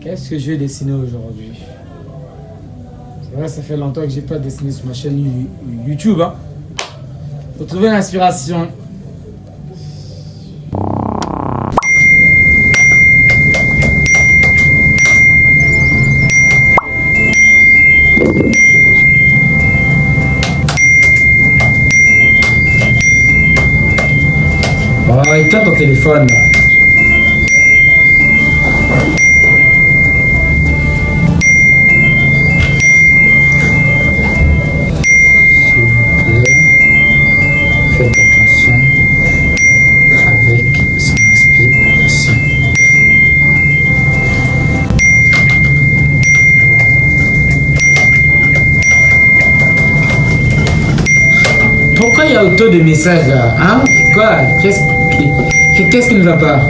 Qu'est-ce que je vais dessiner aujourd'hui? C'est vrai, ça fait longtemps que j'ai pas dessiné sur ma chaîne YouTube. Hein. Faut trouver l'inspiration. Oh, éteins ton téléphone là. Faites attention avec son inspiration. Pourquoi il y a autant de messages là? Hein? Quoi? Qu'est-ce qui ne va pas?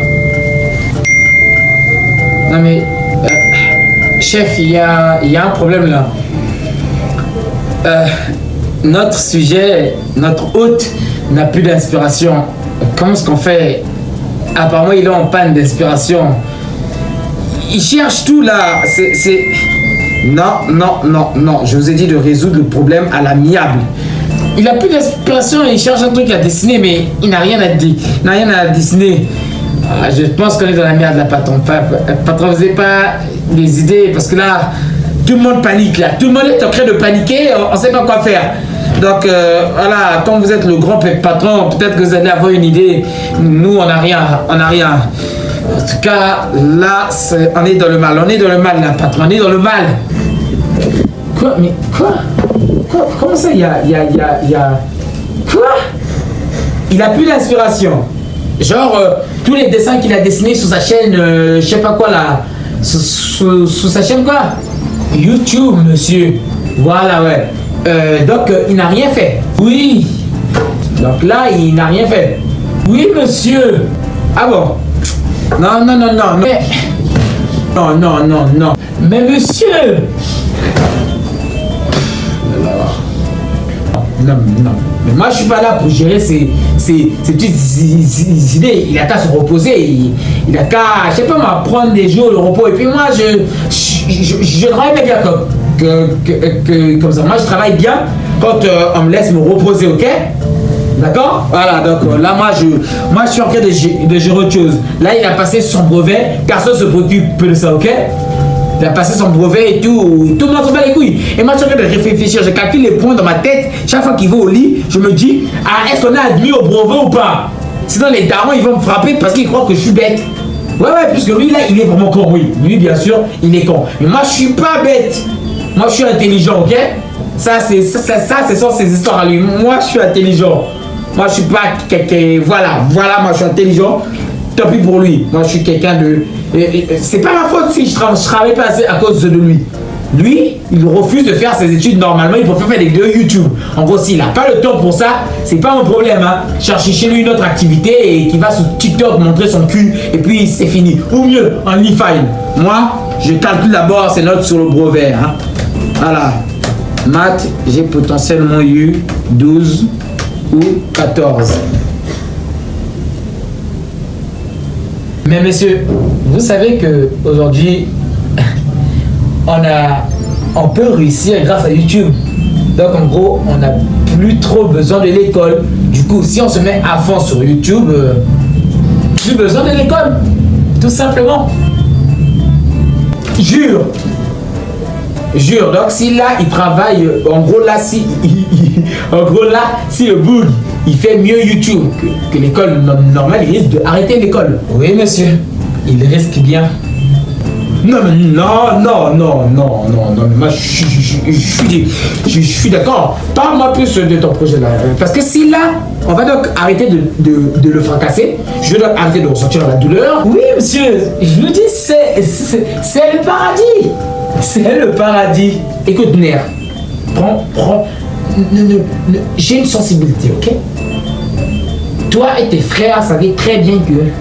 Non mais, chef, il y a un problème là. Notre sujet, notre hôte n'a plus d'inspiration. Comment est-ce qu'on fait? Apparemment, il est en panne d'inspiration. Il cherche tout là. Non. Je vous ai dit de résoudre le problème à l'amiable. Il a plus d'inspiration, il cherche un truc à dessiner, mais il n'a rien à dire. Il n'a rien à dessiner. Je pense qu'on est dans la merde là, patron. Patron, vous n'avez pas des idées, parce que là, tout le monde panique là. Tout le monde est en train de paniquer, on ne sait pas quoi faire. Donc voilà, quand vous êtes le grand patron, peut-être que vous allez avoir une idée. Nous, on n'a rien. En tout cas, là, on est dans le mal. On est dans le mal là, patron. On est dans le mal. Quoi? Mais quoi? Comment ça, il y a... Quoi? Il a plus d'inspiration. Genre, tous les dessins qu'il a dessinés sur sa chaîne, je sais pas quoi là. Sous sa chaîne quoi? YouTube, monsieur. Voilà, ouais. Donc, il n'a rien fait. Oui. Donc là, il n'a rien fait. Oui, monsieur. Ah bon? Non. Mais... Non. Mais monsieur... Non. Mais moi, je suis pas là pour gérer ces petites idées. Il a qu'à se reposer. Il a qu'à, je sais pas moi, prendre des jours de repos. Et puis moi, je travaille bien comme ça. Moi, je travaille bien quand on me laisse me reposer, ok? D'accord? Voilà, donc là, moi, je suis en train de gérer autre chose. Là, il a passé son brevet. Personne se préoccupe de ça, ok? Il a passé son brevet et tout. Tout le monde se bat les couilles. Et moi, je suis en train de réfléchir. Je calcule les points dans ma tête. Chaque fois qu'il va au lit, je me dis, ah, est-ce qu'on a admis au brevet ou pas? Sinon, les darons, ils vont me frapper parce qu'ils croient que je suis bête. Ouais, puisque lui, là, il est vraiment con, oui. Lui, bien sûr, il est con. Mais moi, je suis pas bête. Moi, je suis intelligent, ok? Ça, c'est sur ses histoires à lui. Moi, je suis intelligent. Moi, je suis pas quelqu'un... Voilà, moi, je suis intelligent. Tant pis pour lui. Moi, je suis quelqu'un de... C'est pas ma faute si je travaille pas assez à cause de lui. Lui, il refuse de faire ses études normalement. Il préfère faire des vidéos YouTube. En gros, s'il n'a pas le temps pour ça, c'est pas mon problème. Hein. Chercher chez lui une autre activité et qui va sur TikTok montrer son cul et puis c'est fini. Ou mieux, en e-file. Moi, je calcule d'abord ses notes sur le brevet. Hein. Voilà. Maths, j'ai potentiellement eu 12 ou 14. Mais monsieur, vous savez que aujourd'hui, on peut réussir grâce à YouTube. Donc en gros, on n'a plus trop besoin de l'école. Du coup, si on se met à fond sur YouTube, plus besoin de l'école. Tout simplement. Jure. Donc si là, il travaille, en gros là, si le bug, il fait mieux YouTube que l'école normale, il risque d'arrêter l'école. Oui, monsieur. Il risque bien. Non, mais moi, je suis d'accord. Parle-moi plus de ton projet là. Parce que si là, on va donc arrêter de le fracasser, je vais donc arrêter de ressentir la douleur. Oui, monsieur, je vous dis, c'est le paradis. C'est le paradis. Écoute, Ner, prends. J'ai une sensibilité, ok? Toi et tes frères savez très bien que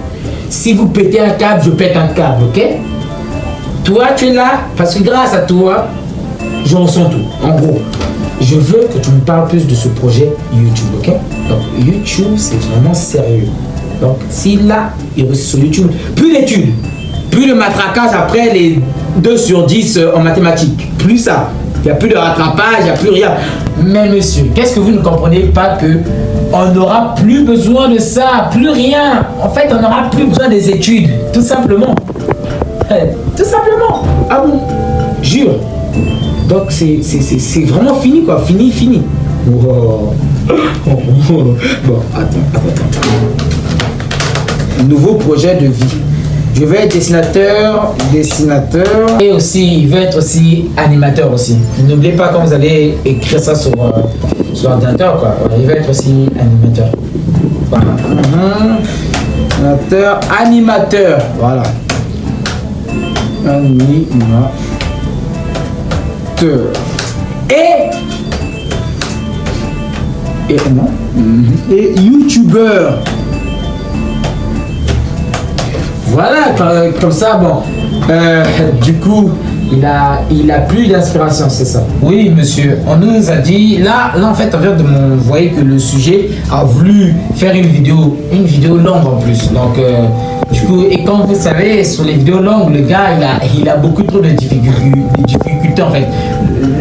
si vous pétez un câble, je pète un câble, ok? Toi, tu es là parce que grâce à toi, je ressens tout. En gros, je veux que tu me parles plus de ce projet YouTube, ok? Donc, YouTube, c'est vraiment sérieux. Donc, si là, il reste sur YouTube, plus d'études, plus de matraquage après 2 sur 10 en mathématiques. Plus ça. Il n'y a plus de rattrapage, il n'y a plus rien. Mais monsieur, qu'est-ce que vous ne comprenez pas que on n'aura plus besoin de ça, plus rien. En fait, on n'aura plus besoin des études, tout simplement. Tout simplement. Ah bon? Jure. Donc c'est vraiment fini quoi, fini. Wow. Bon, attends. Nouveau projet de vie. Je vais être dessinateur, et aussi, il veut être aussi animateur aussi. N'oubliez pas quand vous allez écrire ça sur l'ordinateur, quoi. Il veut être aussi animateur. Voilà. Animateur, voilà. Animateur. Et youtubeur. Voilà, comme ça, bon, du coup, il a plus d'inspiration, c'est ça? Oui, monsieur, on nous a dit, là, en fait, on vient de m'envoyer que le sujet a voulu faire une vidéo longue en plus. Donc, du coup, et comme vous savez, sur les vidéos longues, le gars, il a beaucoup trop de difficultés, en fait.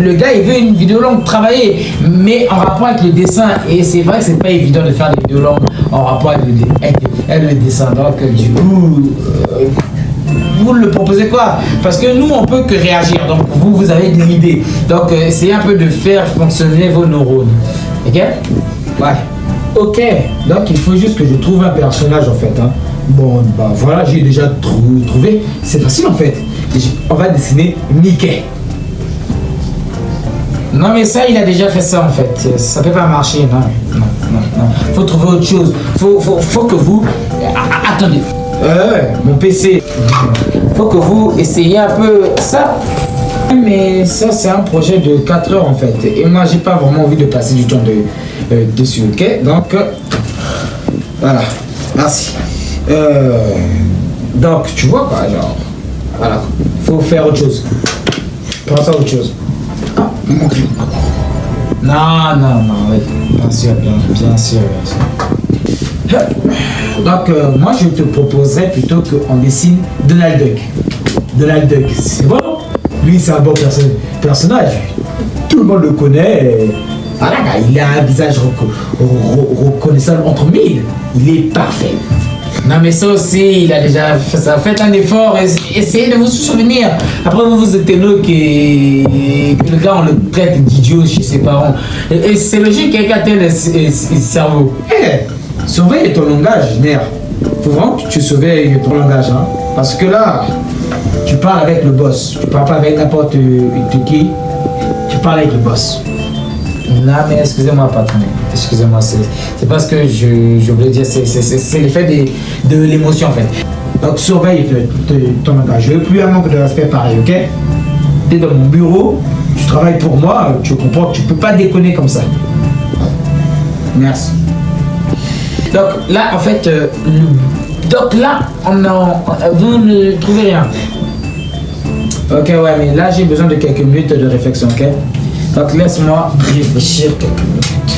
Le gars, il veut une vidéo longue travailler, mais en rapport avec le dessin. Et c'est vrai que c'est pas évident de faire des vidéos longues en rapport avec le dessin. Donc, du coup, vous le proposez quoi? Parce que nous, on peut que réagir. Donc, vous avez une idée. Donc, essayez un peu de faire fonctionner vos neurones. Ok? Ouais. Ok. Donc, il faut juste que je trouve un personnage, en fait. Hein. Bon, bah voilà, j'ai déjà trouvé. C'est facile, en fait. On va dessiner Mickey. Non mais ça, il a déjà fait ça en fait. Ça peut pas marcher, non. Faut trouver autre chose. Faut que vous... Attendez. Mon PC. Faut que vous essayiez un peu ça. Mais ça, c'est un projet de 4 heures en fait. Et moi, j'ai pas vraiment envie de passer du temps dessus, ok? Donc, voilà. Merci. Donc, tu vois quoi, genre... Voilà. Faut faire autre chose. Pense à autre chose. Non, oui. Bien sûr. Donc, moi, je te proposerais plutôt qu'on dessine Donald Duck. C'est bon. Lui, c'est un bon personnage. Tout le monde le connaît. Voilà, il a un visage reconnaissable entre mille. Il est parfait. Non mais ça aussi, il a déjà fait ça. Faites un effort, essayez de vous souvenir. Après vous vous étonnez que le gars on le traite d'idiot chez ses parents. Et c'est logique quelqu'un ait le cerveau. Surveille ton langage, merde. Faut vraiment que tu surveilles ton langage. Hein? Parce que là, tu parles avec le boss. Tu parles pas avec n'importe qui. Tu parles avec le boss. Non mais excusez-moi patron, excusez-moi, c'est parce que je voulais dire, c'est l'effet de l'émotion en fait. Donc surveille ton langage, je veux plus un manque de respect pareil, ok? Tu es dans mon bureau, tu travailles pour moi, tu comprends, tu peux pas déconner comme ça. Merci. Donc là en fait, vous ne trouvez rien. Ok ouais, mais là j'ai besoin de quelques minutes de réflexion, ok? Donc laisse-moi réfléchir quelques minutes.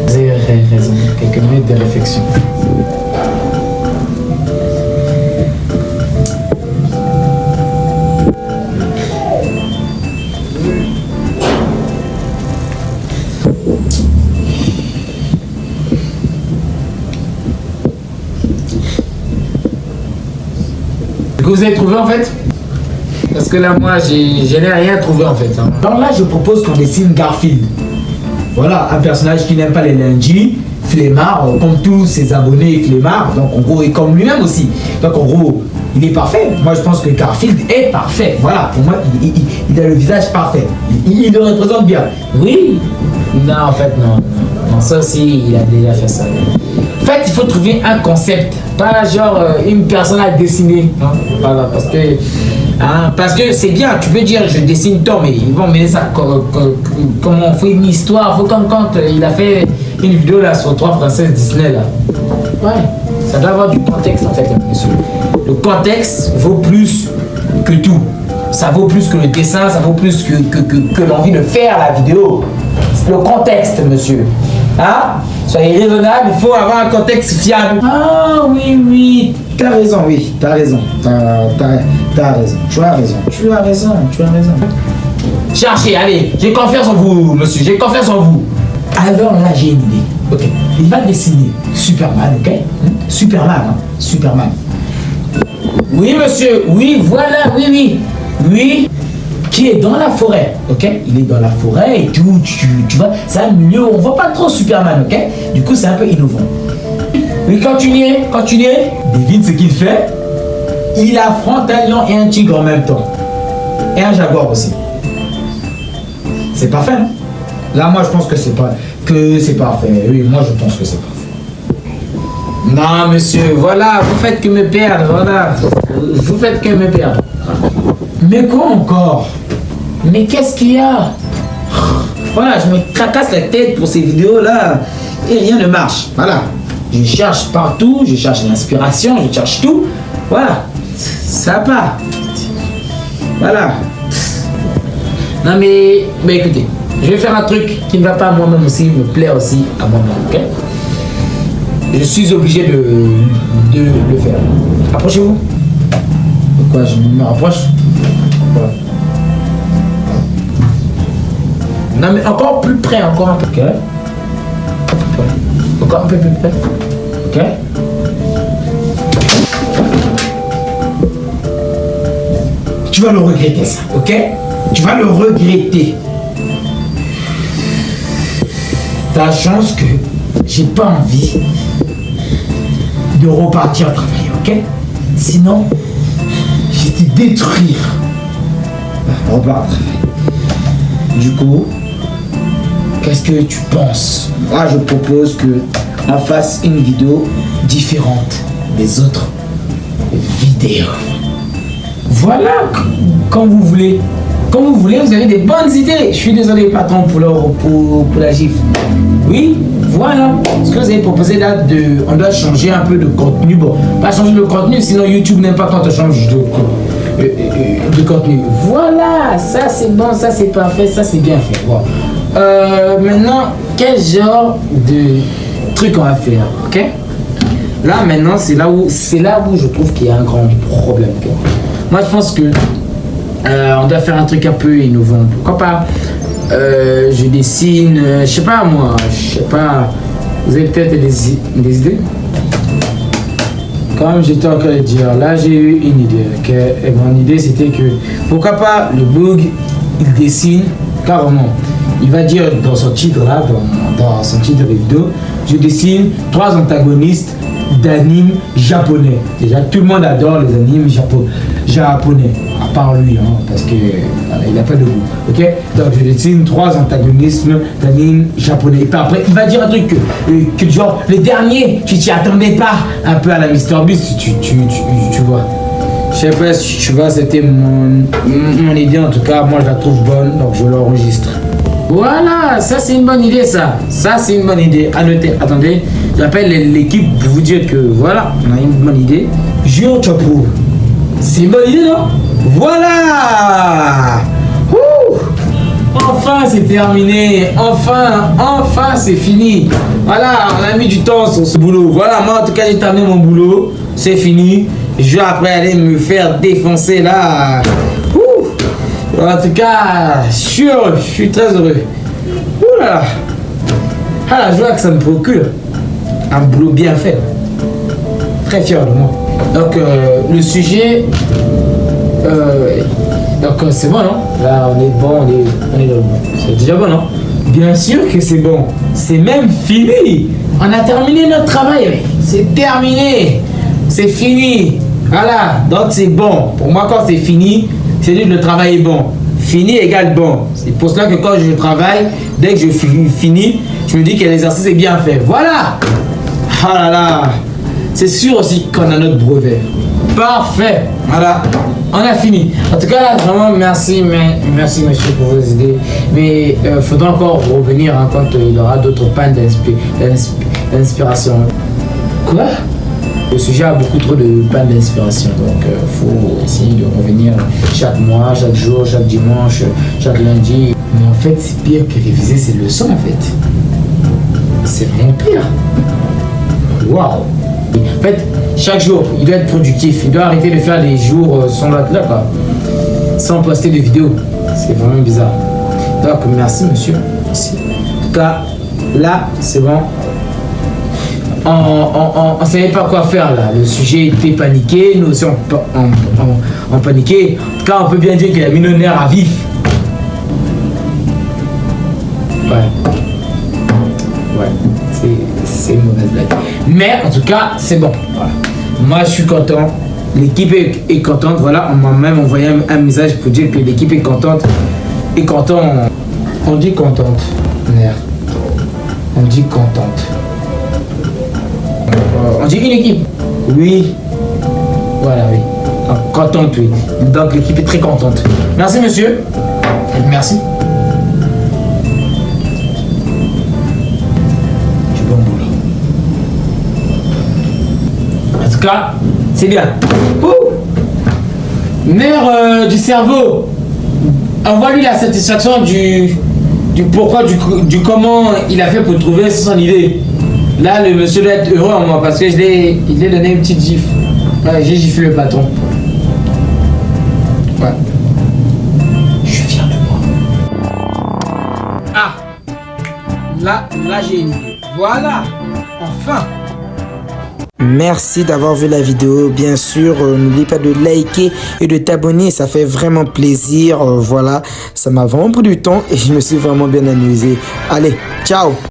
Vous avez raison, quelques minutes de réflexion. Vous avez trouvé en fait? Parce que là, moi, je n'ai rien trouvé en fait. Hein. Donc là, je propose qu'on dessine Garfield. Voilà, un personnage qui n'aime pas les lundis, flemmard, comme tous ses abonnés flemmards. Donc en gros, et comme lui-même aussi. Donc en gros, il est parfait. Moi, je pense que Garfield est parfait. Voilà, pour moi, il a le visage parfait. Il le représente bien. Oui. Non, en fait, non. Non, ça aussi, il a déjà fait ça. En fait, il faut trouver un concept. Pas genre une personne à dessiner. Hein. Voilà, parce que c'est bien, tu peux dire je dessine Tom, mais ils vont mener ça comme on fait une histoire. Faut comme quand il a fait une vidéo là sur 3 princesses Disney là. Ouais, ça doit avoir du contexte en fait, monsieur. Le contexte vaut plus que tout. Ça vaut plus que le dessin, ça vaut plus que l'envie de faire la vidéo. C'est le contexte, monsieur. Hein? Soyez raisonnable, il faut avoir un contexte fiable. Ah oui, oui. T'as raison, oui, t'as raison. T'as raison. Tu as raison. Cherchez, allez, j'ai confiance en vous, monsieur, j'ai confiance en vous. Alors là, j'ai une idée. Ok, il va dessiner Superman, ok? Superman. Oui, monsieur, oui, voilà, oui. Qui est dans la forêt, ok? Il est dans la forêt et tout, tu vois, c'est un milieu où on voit pas trop Superman, ok? Du coup, c'est un peu innovant. Oui, continuez. Devine ce qu'il fait. Il affronte un lion et un tigre en même temps. Et un jaguar aussi. C'est parfait, non? Là, moi, je pense que c'est parfait. Oui, moi, je pense que c'est parfait. Non, monsieur, voilà, vous faites que me perdre, voilà. Vous faites que me perdre. Mais quoi encore? Mais qu'est-ce qu'il y a? Voilà, je me tracasse la tête pour ces vidéos-là et rien ne marche. Voilà. Je cherche partout, je cherche l'inspiration, je cherche tout. Voilà. Ça part. Voilà. Non mais écoutez, je vais faire un truc qui ne va pas à moi-même aussi, me plaire aussi à moi-même, ok? Je suis obligé de le faire. Approchez-vous. Pourquoi je me rapproche? Voilà. Non mais encore plus près, encore un peu. Ok. Encore un peu plus près. Ok. Tu vas le regretter ça, ok? Tu vas le regretter. T'as chance que j'ai pas envie de repartir travailler, ok? Sinon, je vais te détruire. Repars travailler. Du coup, qu'est-ce que tu penses? Moi, je propose que on fasse une vidéo différente des autres vidéos. Voilà, quand vous voulez. Quand vous voulez, vous avez des bonnes idées. Je suis désolé, patron, pour la gifle. Oui, voilà. Ce que vous avez proposé là, on doit changer un peu de contenu. Bon, pas changer le contenu, sinon YouTube n'aime pas quand on change de contenu. Voilà, ça c'est bon, ça c'est parfait, ça c'est bien fait. Bon. Maintenant, quel genre de truc on va faire, ok? Là maintenant, c'est là où je trouve qu'il y a un grand problème. Okay? Moi, je pense que on doit faire un truc un peu innovant. Pourquoi pas je dessine, je sais pas moi, vous avez peut-être des idées? Comme j'étais en train de dire, là j'ai eu une idée. Okay? Et mon idée c'était que, pourquoi pas le bug, il dessine carrément. Il va dire dans son titre là, dans son titre de vidéo, je dessine 3 antagonistes d'animes japonais. Déjà, tout le monde adore les animes japonais, à part lui, hein, parce que voilà, il n'a pas de goût. Ok? Donc, je dessine 3 antagonismes d'animes japonais. Et puis après, il va dire un truc que genre, le dernier, tu t'y attendais pas, un peu à la MrBeast, tu vois. Je sais pas si tu vois, c'était mon idée, en tout cas, moi je la trouve bonne, donc je l'enregistre. Voilà, ça c'est une bonne idée ça. Ça c'est une bonne idée. À noter. Attendez, j'appelle l'équipe pour vous dire que voilà, on a une bonne idée. Jure, tu approuves. C'est une bonne idée, non? Voilà. Ouh. Enfin c'est terminé. Enfin c'est fini. Voilà, on a mis du temps sur ce boulot. Voilà, moi en tout cas j'ai terminé mon boulot. C'est fini. Je vais après aller me faire défoncer là. Ouh. En tout cas, je suis très heureux. Oula. Ah, la joie que ça me procure. Un boulot bien fait. Très fier de moi. Donc, le sujet... donc, c'est bon, non? Là, on est bon, on est dans le bon. C'est déjà bon, non? Bien sûr que c'est bon. C'est même fini. On a terminé notre travail. C'est terminé. C'est fini. Voilà. Donc, c'est bon. Pour moi, quand c'est fini... c'est dire que le travail est bon. Fini égale bon. C'est pour cela que quand je travaille, dès que je finis, je me dis que l'exercice est bien fait. Voilà. Ah là là. C'est sûr aussi qu'on a notre brevet. Parfait. Voilà. On a fini. En tout cas, là, vraiment, merci monsieur pour vos idées. Mais il faudra encore revenir hein, quand il y aura d'autres pannes d'inspiration. Quoi? Le sujet a beaucoup trop de panne d'inspiration, donc il faut essayer de revenir chaque mois, chaque jour, chaque dimanche, chaque lundi. Mais en fait, c'est pire que réviser ses leçons en fait. c'est vraiment pire. Waouh. En fait, chaque jour, il doit être productif. Il doit arrêter de faire des jours sans là, quoi. Sans poster de vidéos. C'est vraiment bizarre. Donc, merci, monsieur. Merci. En tout cas, là, c'est bon. On ne savait pas quoi faire, là. Le sujet était paniqué. Nous aussi, on paniquait. En tout cas, on peut bien dire qu'il a mis le nerf à vif. Ouais. Ouais. C'est une mauvaise blague. Mais, en tout cas, c'est bon. Voilà. Moi, je suis content. L'équipe est contente. Voilà, on m'a même envoyé un message pour dire que l'équipe est contente. Et content, on dit contente. Merde. On dit contente. On dit une équipe. Oui. Voilà, oui. Donc, contente, oui. Donc l'équipe est très contente. Merci, monsieur. Merci. Du bon boulot. En tout cas, c'est bien. Mère du cerveau. Envoie-lui la satisfaction du pourquoi, du comment il a fait pour trouver son idée. Là, le monsieur doit être heureux en moi parce que il lui a donné une petite gifle. Ouais, j'ai giflé le patron. Ouais. Je suis fier de moi. Ah. Là j'ai une idée. Voilà. Enfin. Merci d'avoir vu la vidéo. Bien sûr, n'oublie pas de liker et de t'abonner. Ça fait vraiment plaisir. Voilà, ça m'a vraiment pris du temps et je me suis vraiment bien amusé. Allez, ciao!